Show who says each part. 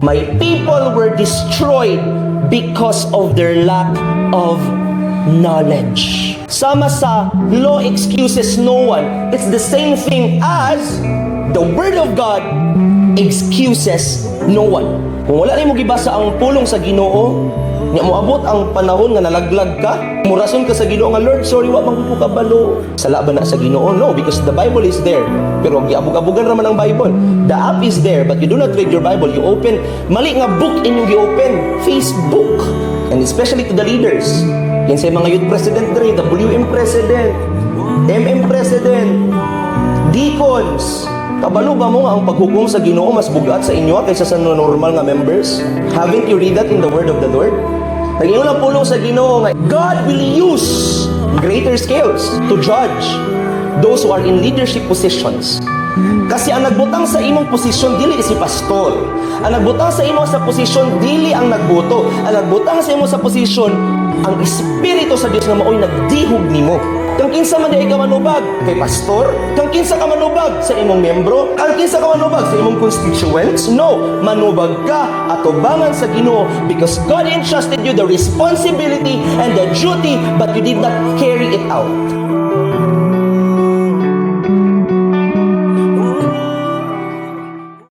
Speaker 1: My people were destroyed because of their lack of knowledge. Sama sa law excuses no one. It's the same thing as the Word of God excuses no one. Kung wala nimo gibasa ang pulong sa Ginoo, nya moabot ang panahon nga nalaglag ka, murason ka sa Ginoo nga, Lord, sorry, wa man ko kabalo. Sala ba na sa Ginoo? No, because the Bible is there. Pero giabog-abogan raman ang Bible. The app is there, but you do not read your Bible. You open mali nga book inyong gi-open, Facebook. And especially to the leaders. Yan sa mga youth president dere, WM president, MM president, deacons. Kabalo ba mo nga ang paghukom sa Ginoo mas bugat sa inyo kaysa sa normal nga members? Haven't you read that in the word of the Lord? Naging unang pulong sa Ginoo nga God will use greater scales to judge those who are in leadership positions. Kasi ang nagbutang sa imong posisyon dili si pastor. Ang nagbutang sa imong sa posisyon dili ang nagboto. Ang nagbutang sa imong sa posisyon ang Espiritu sa Dios nga maoy nagdihog nimo. Kang kinsa man diay ka manubag kay pastor, kang kinsa ka manubag sa imong membro, kang kinsa ka manubag sa imong constituents, no, manubag ka atubangan sa Ginoo because God entrusted you the responsibility and the duty but you did not carry it out.